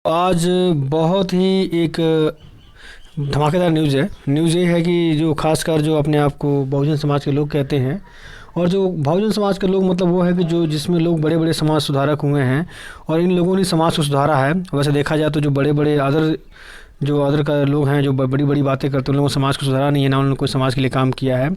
आज बहुत ही एक धमाकेदार न्यूज़ है। न्यूज़ ये है कि जो खासकर जो अपने आप को बहुजन समाज के लोग कहते हैं, और जो बहुजन समाज के लोग मतलब वो है कि जो जिसमें लोग बड़े बड़े समाज सुधारक हुए हैं और इन लोगों ने समाज को सुधारा है। वैसे देखा जाए तो जो बड़े बड़े अदर का लोग हैं जो बड़ी बड़ी बातें करते हैं, उन लोगों ने समाज को सुधारा नहीं है, ना उन्होंने कोई समाज के लिए काम किया है।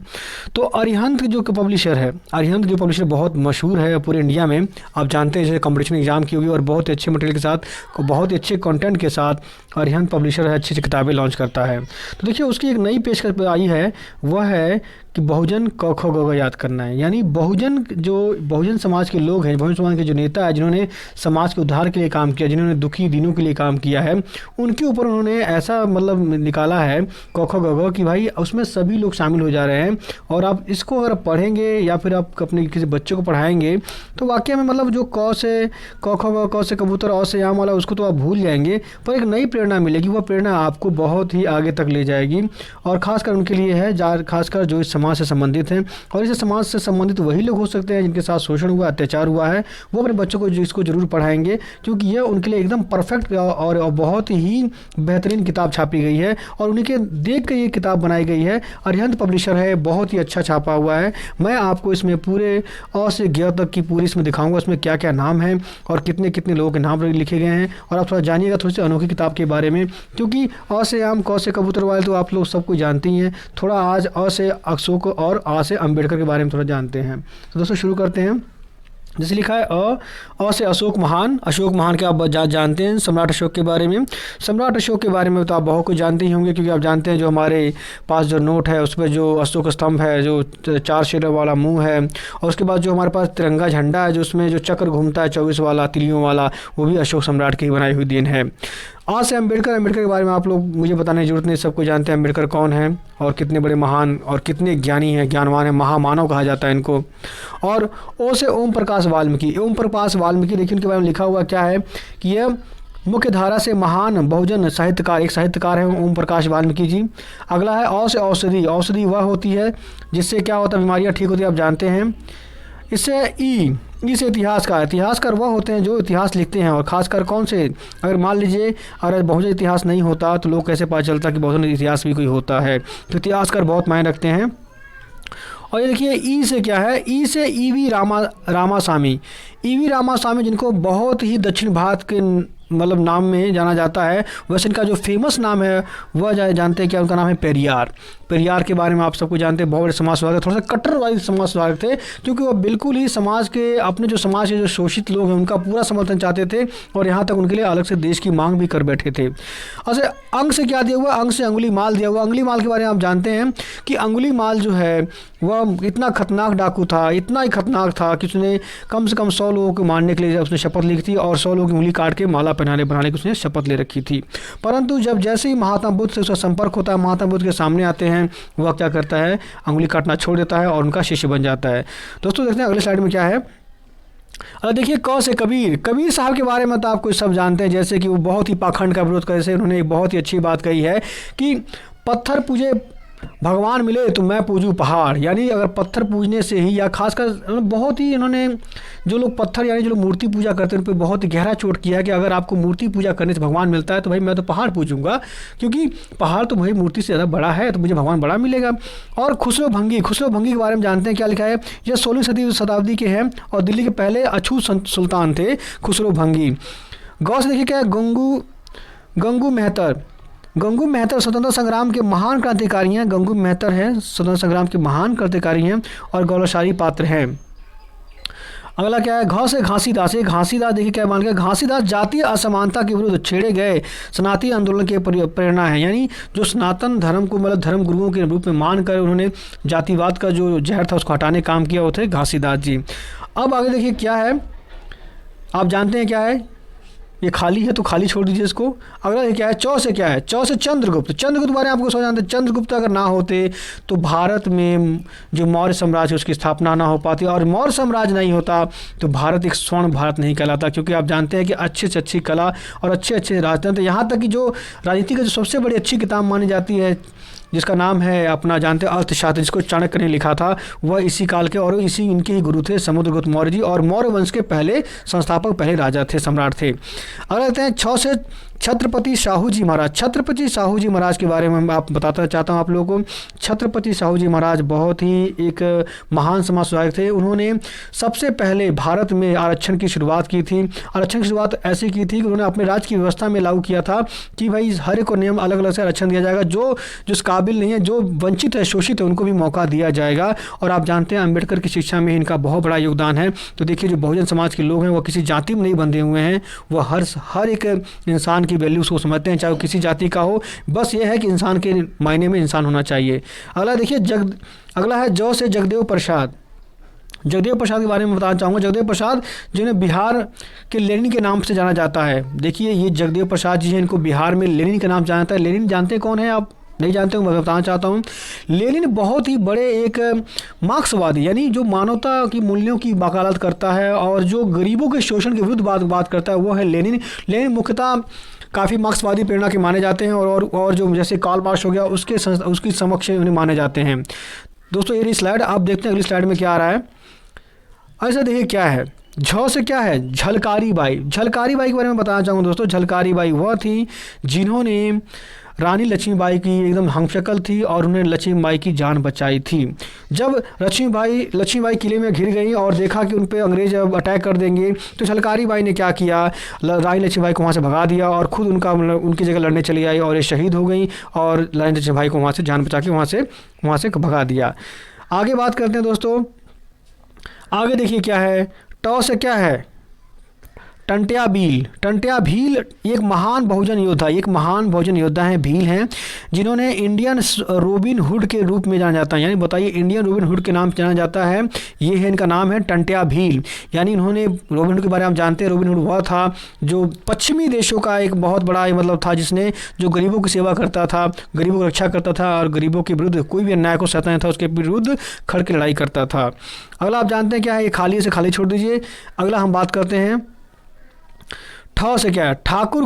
तो अरिहंत जो पब्लिशर है, अरिहंत जो पब्लिशर बहुत मशहूर है पूरे इंडिया में। आप जानते हैं जैसे कंपटीशन एग्जाम की होगी और बहुत ही अच्छे मटेरियल के साथ, बहुत ही अच्छे कंटेंट के साथ अरिहंत पब्लिशर है, अच्छी अच्छी किताबें लॉन्च करता है। तो देखिए उसकी एक नई पेशकश आई है, वह है कि बहुजन क ख ग घ याद करना है। यानी बहुजन समाज के लोग हैं, बहुजन समाज के जो नेता है, जिन्होंने समाज के उद्धार के लिए काम किया, जिन्होंने दुखी दिनों के लिए काम किया है, उनके ऊपर उन्होंने ऐसा मतलब निकाला है क ख ग घ कि भाई उसमें सभी लोग शामिल हो जा रहे हैं। और आप इसको अगर पढ़ेंगे या फिर आप अपने किसी बच्चे को पढ़ाएंगे तो वाकई में मतलब जो क से क ख ग, क से कबूतर, अ से आम वाला, उसको तो आप भूल जाएंगे, पर एक नई प्रेरणा मिलेगी। वह प्रेरणा आपको बहुत ही आगे तक ले जाएगी और खासकर उनके लिए है, खासकर जो इस समाज से संबंधित हैं। और इस समाज से संबंधित वही लोग हो सकते हैं जिनके साथ शोषण हुआ, अत्याचार हुआ है। वो अपने बच्चों को इसको ज़रूर पढ़ाएंगे, क्योंकि यह उनके लिए एकदम परफेक्ट और बहुत ही बेहतरीन किताब छापी गई है और उन्हीं के देख के ये किताब बनाई गई है। अरिहंत पब्लिशर है, बहुत ही अच्छा छापा हुआ है। मैं आपको इसमें पूरे अ से ग तक की पूरी इसमें दिखाऊंगा, उसमें क्या क्या नाम है और कितने कितने लोगों के नाम लिखे गए हैं। और आप थोड़ा जानिएगा थोड़ी सी अनोखी किताब के बारे में, क्योंकि अ से आम, क से कबूतर वाले तो आप लोग सबको जानते ही हैं। थोड़ा आज अ से अशोक और आ से अम्बेडकर के बारे में थोड़ा जानते हैं। तो दोस्तों शुरू करते हैं। जैसे लिखा है अ से अशोक महान। अशोक महान के आप जानते हैं, सम्राट अशोक के बारे में। सम्राट अशोक के बारे में तो आप बहुत कुछ जानते ही होंगे, क्योंकि आप जानते हैं जो हमारे पास जो नोट है उस पर जो अशोक स्तंभ है, जो 4 शेर वाला मुंह है, और उसके बाद जो हमारे पास तिरंगा झंडा है, जो उसमें जो चक्र घूमता है 24 वाला तिलियों वाला, वो भी अशोक सम्राट की बनाई हुई देन है। आज से अम्बेडकर के बारे में आप लोग मुझे बताने की जरूरत नहीं, सबको जानते हैं अम्बेडकर कौन है और कितने बड़े महान और कितने ज्ञानी हैं, ज्ञानवान हैं, महामानव कहा जाता है इनको। और ओ से ओम प्रकाश वाल्मीकि। ओम प्रकाश वाल्मीकि, देखिए उनके बारे में लिखा हुआ क्या है कि यह मुख्य धारा से महान बहुजन साहित्यकार, एक साहित्यकार है ओम प्रकाश वाल्मीकि जी। अगला है औ से औषधि। औषधि वह होती है जिससे क्या होता है, बीमारियाँ ठीक होती है, आप जानते हैं। इससे ई से इतिहासकार। इतिहासकार वह होते हैं जो इतिहास लिखते हैं, और ख़ासकर कौन से, अगर मान लीजिए अगर बहुजन इतिहास नहीं होता तो लोग कैसे पता चलता कि बहुजन इतिहास भी कोई होता है। तो इतिहासकार बहुत मायने रखते हैं। और ये देखिए ई से क्या है, ई से ईवी रामास्वामी। ईवी रामास्वामी जिनको बहुत ही दक्षिण भारत के मतलब नाम में जाना जाता है, वैसे इनका जो फेमस नाम है वह जानते हैं क्या, उनका नाम है पेरियार। पेरियार के बारे में आप सबको जानते हैं, बहुत बड़े समाज सुधारक, थोड़ा सा कट्टरवादी समाज सुधारक थे, क्योंकि वो बिल्कुल ही समाज के अपने जो समाज के जो शोषित लोग हैं उनका पूरा समर्थन चाहते थे, और यहाँ तक उनके लिए अलग से देश की मांग भी कर बैठे थे। अच्छा, अंग से क्या दिया हुआ, अंग से अंगुली माल दिया हुआ। अंगुली माल के बारे में आप जानते हैं कि अंगुली माल जो है वह इतना खतरनाक डाकू था, इतना ही खतरनाक था कि उसने कम से कम 100 लोगों को मारने के लिए उसने शपथ ली थी, और 100 लोगों की उंगली काट के माला बनाने की उसने शपथ ले रखी थी। परंतु जब जैसे ही महात्मा बुद्ध से उसका संपर्क होता है, महात्मा बुद्ध के सामने आते हैं, वह क्या करता है, अंगुली काटना छोड़ देता है और उनका शिष्य बन जाता है। दोस्तों देखते हैं अगले स्लाइड में क्या है। अब देखिए क से कबीर। कबीर साहब के बारे में तो आपको सब जानते हैं, जैसे कि वो बहुत ही पाखंड का विरोध करे, उन्होंने एक बहुत ही अच्छी बात कही है कि पत्थर पूजे भगवान मिले तो मैं पूजूं पहाड़। यानी अगर पत्थर पूजने से ही, या खासकर बहुत ही इन्होंने जो लोग पत्थर यानी जो लोग मूर्ति पूजा करते हैं उन पर बहुत गहरा चोट किया है कि अगर आपको मूर्ति पूजा करने से भगवान मिलता है तो भाई मैं तो पहाड़ पूजूंगा, क्योंकि पहाड़ तो भाई मूर्ति से ज़्यादा बड़ा है, तो मुझे भगवान बड़ा मिलेगा। और खुसरो भंगी के बारे में जानते हैं क्या लिखा है, यह 16वीं शताब्दी के हैं और दिल्ली के पहले अछूत सुल्तान थे खुसरो भंगी। गौ से देखिए क्या है, गंगू मेहतर। गंगू मेहतर स्वतंत्रता संग्राम के महान क्रांतिकारी हैं। गंगू मेहतर हैं स्वतंत्रता संग्राम के महान क्रांतिकारी हैं और गौरवशाली पात्र हैं। अगला क्या है, घ से घासीदास। घासीदास देखिए क्या मान गया, घासीदास जातीय असमानता के विरुद्ध छेड़े गए सनातनी आंदोलन के प्रेरणा है। यानी जो सनातन धर्म को मतलब धर्म गुरुओं के रूप में मानकर उन्होंने जातिवाद का जो जहर था उसको हटाने काम किया, वो थे घासीदास जी। अब आगे देखिए क्या है, आप जानते हैं क्या है, ये खाली है तो खाली छोड़ दीजिए इसको। अगला क्या है, चौ से क्या है, चौ से चंद्रगुप्त। चंद्रगुप्त बारे में आपको सब जानते हैं। चंद्रगुप्त अगर ना होते तो भारत में जो मौर्य साम्राज्य उसकी स्थापना ना हो पाती, और मौर्य साम्राज्य नहीं होता तो भारत एक स्वर्ण भारत नहीं कहलाता, क्योंकि आप जानते हैं कि अच्छे से अच्छी कला और अच्छे अच्छे राजतंत्र, यहाँ तक कि जो राजनीति का जो सबसे बड़ी अच्छी किताब मानी जाती है जिसका नाम है अपना जानते हैं अर्थशास्त्र, जिसको चाणक्य ने लिखा था, वह इसी काल के और इसी इनके ही गुरु थे समुद्रगुप्त मौर्य जी, और मौर्य वंश के पहले संस्थापक, पहले राजा थे, सम्राट थे। अगर कहते हैं 6 से छत्रपति साहू जी महाराज। छत्रपति साहू जी महाराज के बारे में मैं आप बताना चाहता हूँ आप लोगों को। छत्रपति साहू जी महाराज बहुत ही एक महान समाज सुधारक थे। उन्होंने सबसे पहले भारत में आरक्षण की शुरुआत की थी। आरक्षण की शुरुआत ऐसी की थी कि उन्होंने अपने राज्य की व्यवस्था में लागू किया था कि भाई हर एक को नियम अलग अलग से आरक्षण दिया जाएगा, जो जिस काबिल नहीं है, जो वंचित है, शोषित है, उनको भी मौका दिया जाएगा। और आप जानते हैं अम्बेडकर की शिक्षा में इनका बहुत बड़ा योगदान है। तो देखिए जो बहुजन समाज के लोग हैं वो किसी जाति में नहीं बंधे हुए हैं, वो हर एक इंसान की वैल्यूज़ को समझते हैं, चाहे वो किसी जाति का हो। बस ये है कि इंसान के मायने में इंसान होना चाहिए। अगला देखिए अगला है जौ से जगदेव प्रसाद। जगदेव प्रसाद के बारे में बताना चाहूँगा। जगदेव प्रसाद जिन्हें बिहार के लेनिन के नाम से जाना जाता है। देखिए ये जगदेव प्रसाद जी हैं, इनको बिहार में लेनिन के नाम जाना जाता है। लेनिन जानते हैं कौन है? आप नहीं जानते हो, मैं बताना चाहता हूँ। लेनिन बहुत ही बड़े एक मार्क्सवादी, यानी जो मानवता की मूल्यों की वकालत करता है और जो गरीबों के शोषण के विरुद्ध बात करता है, वो है लेनिन। लेनिन मुख्यतः काफ़ी मार्क्सवादी प्रेरणा के माने जाते हैं और जो जैसे कार्ल मार्क्स हो गया उसकी समक्ष उन्हें माने जाते हैं। दोस्तों ये रही स्लाइड, आप देखते हैं अगली स्लाइड में क्या आ रहा है। ऐसा देखिए क्या है, झ से क्या है? झलकारी बाई। झलकारी बाई के बारे में बताना चाहूँगा दोस्तों। झलकारी बाई वह थी जिन्होंने रानी लक्ष्मीबाई की एकदम हमशक्ल थी और उन्हें लक्ष्मीबाई की जान बचाई थी। जब लक्ष्मीबाई किले में घिर गई और देखा कि उन पर अंग्रेज अब अटैक कर देंगे, तो झलकारी बाई ने क्या किया, रानी लक्ष्मीबाई को वहाँ से भगा दिया और खुद उनकी जगह लड़ने चली आई और ये शहीद हो गई और रानी लक्ष्मीबाई को वहाँ से जान बचा के वहाँ से भगा दिया। आगे बात करते हैं दोस्तों। आगे देखिए क्या है, ट से क्या है? टंट्या भील। टंट्या भील एक महान बहुजन योद्धा हैं, भील हैं, जिन्होंने इंडियन रॉबिन हुड के रूप में जाना जाता है। यानी बताइए, इंडियन रॉबिन हुड के नाम से जाना जाता है। ये है इनका नाम है टंट्या भील। यानी इन्होंने रॉबिन हुड के बारे में आप जानते हैं। रॉबिन हुड वह था जो पश्चिमी देशों का एक बहुत बड़ा मतलब था, जिसने जो गरीबों की सेवा करता था, गरीबों की रक्षा करता था और गरीबों के विरुद्ध कोई भी अन्याय को सहता नहीं था, उसके विरुद्ध खड़ के लड़ाई करता था। अगला आप जानते हैं क्या है? ये खाली से खाली छोड़ दीजिए। अगला हम बात करते हैं ठ से क्या है? ठाकुर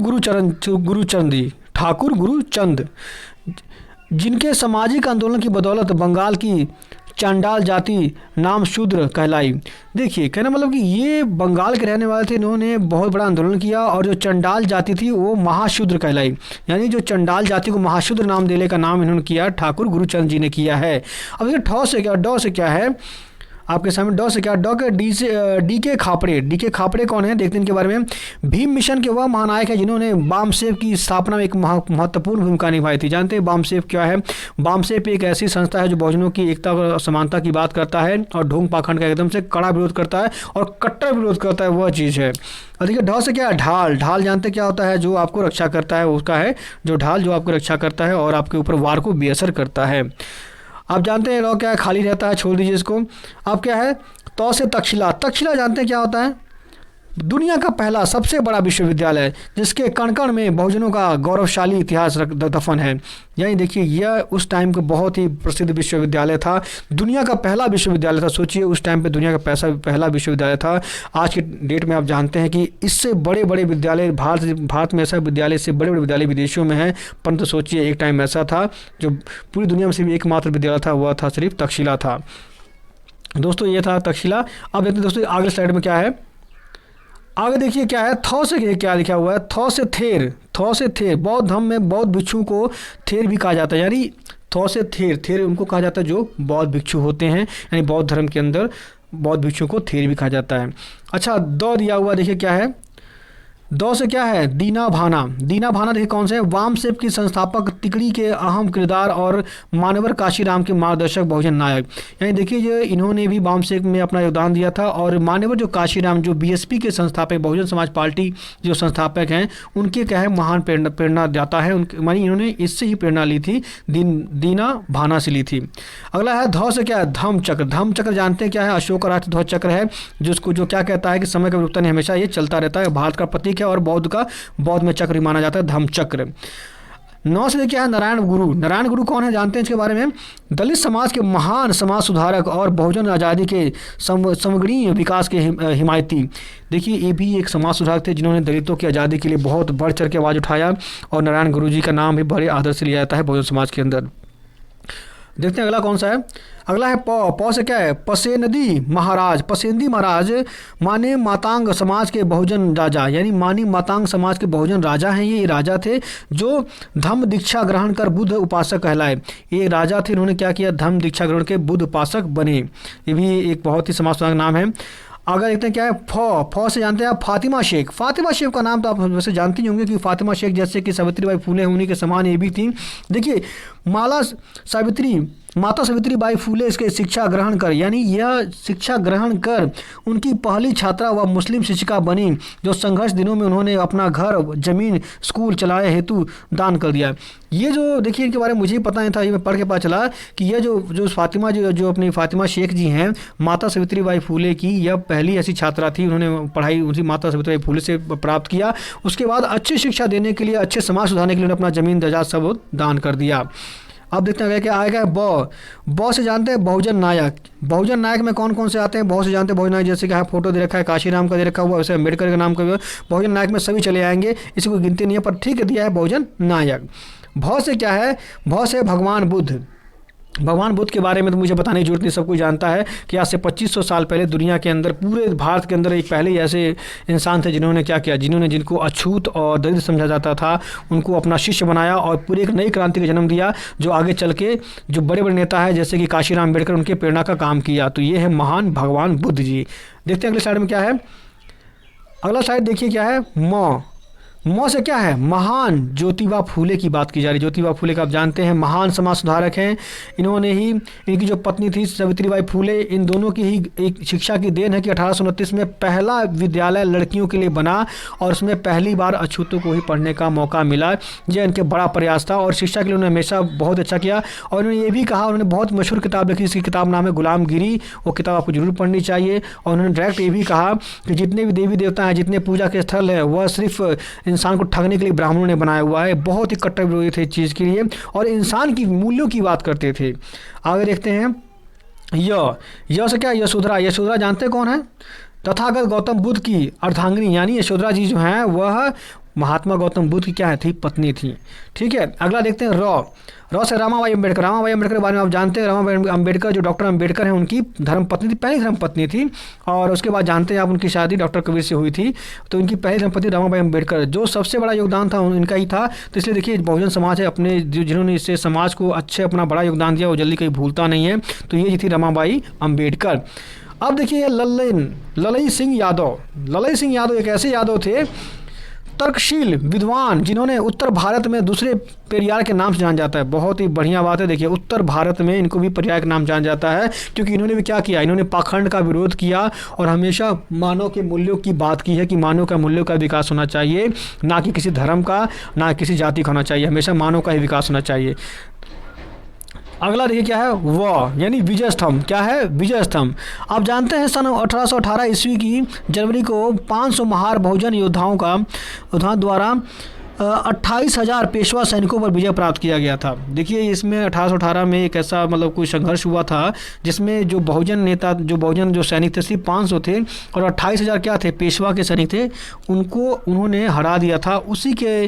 गुरुचंद, जिनके सामाजिक आंदोलन की बदौलत बंगाल की चंडाल जाति नाम शूद्र कहलाई। देखिए कहना मतलब कि ये बंगाल के रहने वाले थे, इन्होंने बहुत बड़ा आंदोलन किया और जो चंडाल जाति थी वो महाशूद्र कहलाई। यानी जो चंडाल जाति को महाशूद्र नाम देने का नाम इन्होंने किया, ठाकुर गुरुचंद जी ने किया है। अब देखिए ठ से क्या, ड से क्या है आपके सामने? ड से क्या? ड के डी के खापड़े। डी के खापड़े कौन है देखते हैं इनके बारे में। भीम मिशन के वह महानायक है जिन्होंने बामसेफ की स्थापना में एक महत्वपूर्ण भूमिका निभाई थी। जानते हैं बामसेफ क्या है? बामसेफ एक ऐसी संस्था है जो बहुजनों की एकता और समानता की बात करता है और ढोंग पाखंड का एकदम से कड़ा विरोध करता है और कट्टर विरोध करता है, वह चीज़ है। और देखिए ढ से क्या है? ढाल। ढाल जानते क्या होता है? जो आपको रक्षा करता है उसका है जो ढाल, जो आपको रक्षा करता है और आपके ऊपर वार को बेअसर करता है। आप जानते हैं रॉ क्या है? खाली रहता है, छोड़ दीजिए इसको। अब क्या है? तो से तक्षशिला। तक्षशिला जानते हैं क्या होता है? दुनिया का पहला सबसे बड़ा विश्वविद्यालय, जिसके कण कण में बहुजनों का गौरवशाली इतिहास दफन है। यानी देखिए यह उस टाइम का बहुत ही प्रसिद्ध विश्वविद्यालय था, दुनिया का पहला विश्वविद्यालय था। सोचिए उस टाइम पे दुनिया का पहला विश्वविद्यालय था। आज के डेट में आप जानते हैं कि इससे बड़े बड़े विद्यालय भारत में ऐसा विद्यालय, इससे बड़े बड़े विद्यालय विदेशों में हैं, परंतु सोचिए एक टाइम ऐसा था जो पूरी दुनिया में सिर्फ एकमात्र विद्यालय था, वह था सिर्फ तक्षशिला था। दोस्तों ये था तक्षशिला। अब देखते हैं दोस्तों अगले स्लाइड में क्या है। आगे देखिए क्या है? थ से क्या लिखा हुआ है? थ से थेर। थ से थेर, बौद्ध धर्म में बौद्ध भिक्षु को थेर भी कहा जाता है। यानी थ से थेर उनको कहा जाता है जो बौद्ध भिक्षु होते हैं, यानी बौद्ध धर्म के अंदर बौद्ध भिक्षु को थेर भी कहा जाता है। अच्छा द दिया हुआ देखिए क्या है? दो से क्या है? दीना भाना। दीना भाना देखिए कौन से है? वामसेफ की संस्थापक, तिकड़ी के अहम किरदार और मानवर काशीराम के मार्गदर्शक, बहुजन नायक। यानी देखिए ये इन्होंने भी वामसेफ में अपना योगदान दिया था और मानवर जो काशीराम, जो बीएसपी के संस्थापक, बहुजन समाज पार्टी जो संस्थापक हैं, उनके क्या है महान प्रेरणा दाता है। उनके मानी इन्होंने इससे ही प्रेरणा ली थी, दीना भाना से ली थी। अगला है ध से क्या है? धम्मचक्र। धम्मचक्र जानते हैं क्या है? अशोक राष्ट्र ध्वज चक्र है, जिसको जो क्या कहता है कि समय का परिवर्तन हमेशा ये चलता रहता है, भारत का प्रतीक है और बौद्ध में चक्र माना जाता है, धम्मचक्र। 9 से क्या है? नारायण गुरु। नारायण गुरु कौन है जानते हैं इसके बारे में? दलित समाज के महान समाज सुधारक और बहुजन आज़ादी के समग्रीय विकास के हिमायती। देखिए ये भी एक समाज सुधारक थे जिन्होंने दलितों की आज़ादी के लिए बहुत बढ़ चढ़ के आवाज़ उठाया और नारायण गुरु जी का नाम भी बड़े आदर से लिया जाता है बहुजन समाज के अंदर। देखते हैं अगला कौन सा है। अगला है पौ। पौ से क्या है? पसेनदी महाराज। पसेंदी महाराज माने मातांग समाज के बहुजन राजा, यानी मानी मातांग समाज के बहुजन राजा हैं। ये राजा थे जो धम्म दीक्षा ग्रहण कर बुद्ध उपासक कहलाए। ये राजा थे, इन्होंने क्या किया? धम्म दीक्षा ग्रहण के बुद्ध उपासक बने। ये भी एक बहुत ही समाज सुधारक नाम है। अगर देखते हैं क्या है? फौ से जानते हैं आप फातिमा शेख। फातिमा शेख का नाम तो आप वैसे जानते ही होंगे कि फातिमा शेख जैसे कि सावित्रीबाई फूले उन्हीं के समान ये भी थी। देखिए माता सावित्रीबाई फूले इसके शिक्षा ग्रहण कर, यानी यह शिक्षा ग्रहण कर उनकी पहली छात्रा व मुस्लिम शिक्षिका बनी, जो संघर्ष दिनों में उन्होंने अपना घर, जमीन, स्कूल चलाए हेतु दान कर दिया। ये जो देखिए इनके बारे में मुझे ही पता नहीं था, ये मैं पढ़ के पता चला कि यह जो फातिमा जो अपनी फातिमा शेख जी हैं, माता सावित्रीबाई फूले की यह पहली ऐसी छात्रा थी। उन्होंने पढ़ाई उनकी माता सावित्रीबाई फूले से प्राप्त किया। उसके बाद अच्छी शिक्षा देने के लिए, अच्छे समाज सुधारने के लिए उन्होंने अपना ज़मीन जायदाद सब दान कर दिया। अब देखते हैं क्या आएगा? बौ से जानते हैं बहुजन नायक। बहुजन नायक में कौन कौन से आते हैं? बहुत से जानते हैं बहुजन नायक, जैसे कि यहाँ फोटो दे रखा है, काशीराम का दे रखा हुआ, वैसे अम्बेडकर के नाम का भी है। बहुजन नायक में सभी चले आएंगे, इसी को गिनती नहीं है, पर ठीक है दिया है बहुजन नायक। भौ से क्या है? भौ से भगवान बुद्ध। भगवान बुद्ध के बारे में तो मुझे बताने की जरूरत नहीं, सब कुछ जानता है कि आज से 2500 साल पहले दुनिया के अंदर, पूरे भारत के अंदर एक पहले ऐसे इंसान थे जिन्होंने क्या किया? जिनको अछूत और दरिद्र समझा जाता था, उनको अपना शिष्य बनाया और पूरे एक नई क्रांति का जन्म दिया, जो आगे चल के जो बड़े बड़े नेता है जैसे कि काशीराम अम्बेडकर, उनके प्रेरणा का काम किया। तो ये है महान भगवान बुद्ध जी। देखते हैं अगले साइड में क्या है। अगला साइड देखिए क्या है? मौ से क्या है? महान ज्योतिबा फूले की बात की जा रही है। ज्योतिबा फूले का आप जानते हैं महान समाज सुधारक हैं। इन्होंने ही, इनकी जो पत्नी थी सावित्रीबाई फूले, इन दोनों की ही एक शिक्षा की देन है कि 1829 में पहला विद्यालय लड़कियों के लिए बना और उसमें पहली बार अछूतों को ही पढ़ने का मौका मिला। यह इनके बड़ा प्रयास था और शिक्षा के लिए उन्होंने हमेशा बहुत अच्छा किया। और उन्होंने ये भी कहा, उन्होंने बहुत मशहूर किताब लिखी, इसकी किताब नाम है गुलामगिरी। वो किताब आपको जरूर पढ़नी चाहिए। और उन्होंने डायरेक्ट ये भी कहा कि जितने भी देवी देवता हैं, जितने पूजा के स्थल है, वह सिर्फ इंसान को ठगने के लिए ब्राह्मणों ने बनाया हुआ है। बहुत ही कट्टर विरोधी थे इस चीज़ के लिए और इंसान की मूल्यों की बात करते थे। आगे देखते हैं य से क्या? यशोधरा। यशोधरा जानते हैं कौन है? तथागत गौतम बुद्ध की अर्धांगिनी, यानी यशोधरा जी जो हैं वह महात्मा गौतम बुद्ध की क्या है? थी पत्नी थी। ठीक है, अगला देखते हैं रॉ से रामाबाई अम्बेडकर। रामाबाई अम्बेडकर के बारे में आप जानते हैं। रामाबाई अम्बेडकर जो डॉक्टर अम्बेडकर हैं उनकी धर्मपत्नी थी, पहली धर्मपत्नी थी। और उसके बाद जानते हैं आप उनकी शादी डॉक्टर कबीर से हुई थी। तो इनकी पहली धर्मपत्नी रामाबाई अम्बेडकर, जो सबसे बड़ा योगदान था इनका ही था। तो इसलिए देखिए बहुजन समाज है अपने, जिन्होंने इससे समाज को अच्छे अपना बड़ा योगदान दिया, वो जल्दी कहीं भूलता नहीं है। तो ये थी रमाबाई अम्बेडकर। अब देखिए ललई सिंह यादव। ललई सिंह यादव एक ऐसे यादव थे, तर्कशील विद्वान, जिन्होंने उत्तर भारत में दूसरे पेरियार के नाम से जाना जाता है। बहुत ही बढ़िया बात है। देखिए उत्तर भारत में इनको भी पेरियार के नाम जाना जाता है, क्योंकि इन्होंने भी क्या किया? इन्होंने पाखंड का विरोध किया और हमेशा मानव के मूल्यों की बात की है कि मानव का मूल्यों का विकास होना चाहिए, ना कि किसी धर्म का, ना किसी जाति का होना चाहिए। हमेशा मानव का ही विकास होना चाहिए। अगला देखिए क्या है? यानी विजय स्तंभ। क्या है? विजय स्तंभ। आप जानते हैं सन 1818 ईस्वी की जनवरी को 500 महार बहुजन योद्धाओं द्वारा 28,000 पेशवा सैनिकों पर विजय प्राप्त किया गया था। देखिए इसमें 1818 में एक ऐसा कोई संघर्ष हुआ था जिसमें जो बहुजन जो सैनिक थे सिर्फ 500 थे और 28,000 क्या थे? पेशवा के सैनिक थे। उनको उन्होंने हरा दिया था। उसी के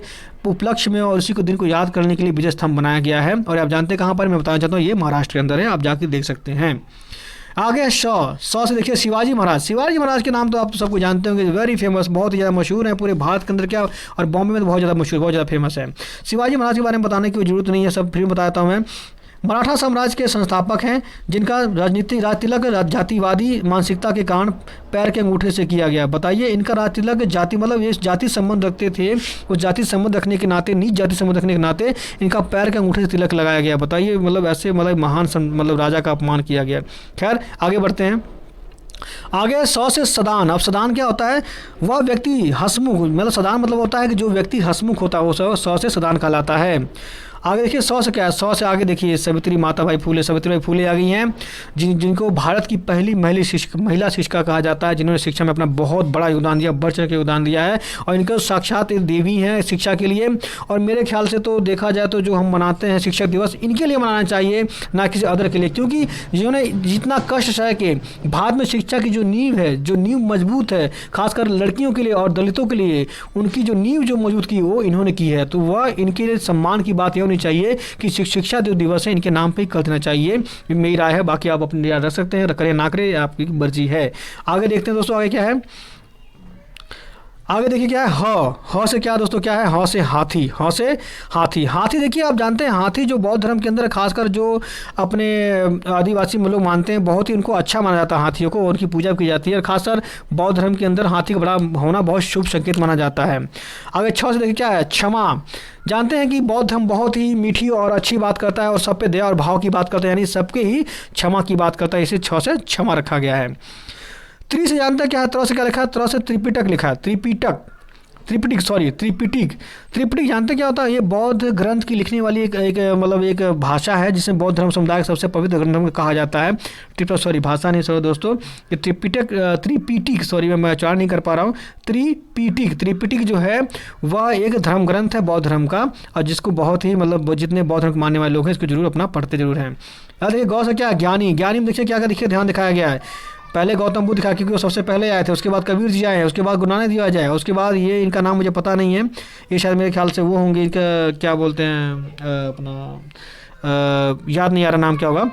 उपलक्ष्य में और उसी को दिन को याद करने के लिए विजय स्तंभ बनाया गया है। और आप जानते हैं कहाँ पर? मैं बताना चाहता हूँ, ये महाराष्ट्र के अंदर है, आप जाके देख सकते हैं। आगे सौ से देखिए शिवाजी महाराज। शिवाजी महाराज के नाम तो आप सबको जानते होंगे, वेरी फेमस, बहुत ही ज़्यादा मशहूर है पूरे भारत के अंदर, क्या और बॉम्बे में तो बहुत ज़्यादा मशहूर, बहुत ज़्यादा फेमस है। शिवाजी महाराज के बारे में बताने की जरूरत नहीं है, सब फ्री में बताता हूँ मैं। मराठा साम्राज्य के संस्थापक हैं, जिनका राज तिलक जातिवादी मानसिकता के कारण पैर के अंगूठे से किया गया। बताइए इनका राज तिलक जाति ये जाति संबंध रखते थे, उस जाति संबंध रखने के नाते, नीच जाति संबंध रखने के नाते इनका पैर के अंगूठे से तिलक लगाया गया। बताइए ऐसे महान राजा का अपमान किया गया। खैर आगे बढ़ते हैं। आगे 100 से सदान। अब सदान क्या होता है? वह व्यक्ति हंसमुख, सदान होता है कि जो व्यक्ति हंसमुख होता है वो 100 से सदान कहलाता है। आगे देखिए 100 से क्या है? 100 से आगे देखिए सावित्रीबाई फूले आ गई हैं, जिनको भारत की पहली महिला शिक्षिका कहा जाता है, जिन्होंने शिक्षा में अपना बहुत बड़ा योगदान दिया, बढ़ चढ़ के योगदान दिया है। और इनको साक्षात देवी हैं शिक्षा के लिए। और मेरे ख्याल से तो देखा जाए तो जो हम मनाते हैं शिक्षक दिवस, इनके लिए मनाना चाहिए, ना किसी अदर के लिए, क्योंकि जिन्होंने जितना कष्ट सह के भारत में शिक्षा की जो नींव है, जो नींव मजबूत है, खासकर लड़कियों के लिए और दलितों के लिए, उनकी जो नींव जो मजबूत की वो इन्होंने की है। तो वह इनके लिए सम्मान की बात है। होनी चाहिए कि शिक्षा जो दिवस है इनके नाम पे ही कर देना चाहिए। मेरी राय है, बाकी आप अपने याद रख सकते हैं, करें ना करें आपकी मर्जी है। आगे देखते हैं दोस्तों, आगे क्या है, आगे देखिए क्या है, ह से क्या दोस्तों, क्या है, ह से हाथी, ह से हाथी। हाथी देखिए आप जानते हैं हाथी जो बौद्ध धर्म के अंदर खासकर जो अपने आदिवासी लोग मानते हैं, बहुत ही उनको अच्छा माना जाता है, हाथियों को उनकी पूजा की जाती है, और खासकर बौद्ध धर्म के अंदर हाथी का बड़ा होना बहुत शुभ संकेत माना जाता है। आगे 6 से देखिए क्या है, क्षमा। जानते हैं कि बौद्ध धर्म बहुत ही मीठी और अच्छी बात करता है और सब पे दया और भाव की बात करता है, यानी सबके ही क्षमा की बात करता है, इसे 6 से क्षमा रखा गया है। 3 से जानते हैं क्या है, 3 से क्या लिखा है, 3 से त्रिपिटक लिखा है, त्रिपिटिक त्रिपिटिक जानते हैं क्या होता है, ये बौद्ध ग्रंथ की लिखने वाली एक भाषा है जिसमें बौद्ध धर्म समुदाय का सबसे पवित्र ग्रंथ कहा जाता है। भाषा नहीं सॉरी दोस्तों, ये त्रिपिटिक मैं उच्चारण नहीं कर पा रहा हूँ, त्रिपिटिक जो है वह एक धर्म ग्रंथ है बौद्ध धर्म का, और जिसको बहुत ही जितने बौद्ध धर्म को मानने वाले लोग हैं इसको जरूर अपना पढ़ते जरूर हैं। यार देखिए गौ से क्या, ज्ञानी में देखिए क्या देखिए ध्यान दिखाया गया है, पहले गौतम बुद्ध दिखा क्योंकि वो सबसे पहले आए थे, उसके बाद कबीर जी आए हैं, उसके बाद गुरु नानक देव आए, उसके बाद ये इनका नाम मुझे पता नहीं है, ये शायद मेरे ख्याल से वो होंगे, इनका क्या बोलते हैं याद नहीं आ रहा नाम क्या होगा,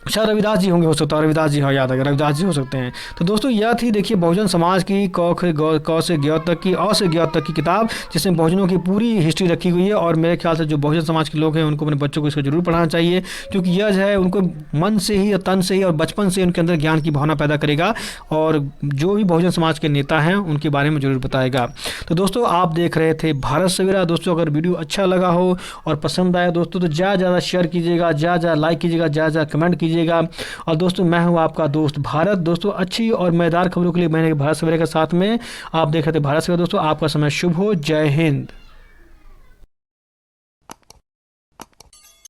शायद रविदास जी होंगे, हो सकता है रविदास जी, हाँ याद आ गया, रविदास जी हो सकते हैं। तो दोस्तों यह थी देखिए बहुजन समाज की क से ज्ञ तक की, अ से ज्ञ तक की किताब, जिसमें बहुजनों की पूरी हिस्ट्री रखी हुई है, और मेरे ख्याल से जो बहुजन समाज के लोग हैं उनको अपने बच्चों को इसको जरूर पढ़ाना चाहिए, क्योंकि यह जो है उनको मन से ही और तन से ही और बचपन से उनके अंदर ज्ञान की भावना पैदा करेगा, और जो भी बहुजन समाज के नेता हैं उनके बारे में जरूर बताएगा। तो दोस्तों आप देख रहे थे भारत सवेरा। दोस्तों अगर वीडियो अच्छा लगा हो और पसंद आया दोस्तों तो ज़्यादा शेयर कीजिएगा, ज़्यादा लाइक कीजिएगा, ज़्यादा कमेंट कीजिएगा। और दोस्तों मैं हूं आपका दोस्त भारत। दोस्तों अच्छी और मजेदार खबरों के लिए मैंने भारत सवेरे के साथ में आप देख रहे थे भारत सवेरा। दोस्तों आपका समय शुभ हो। जय हिंद।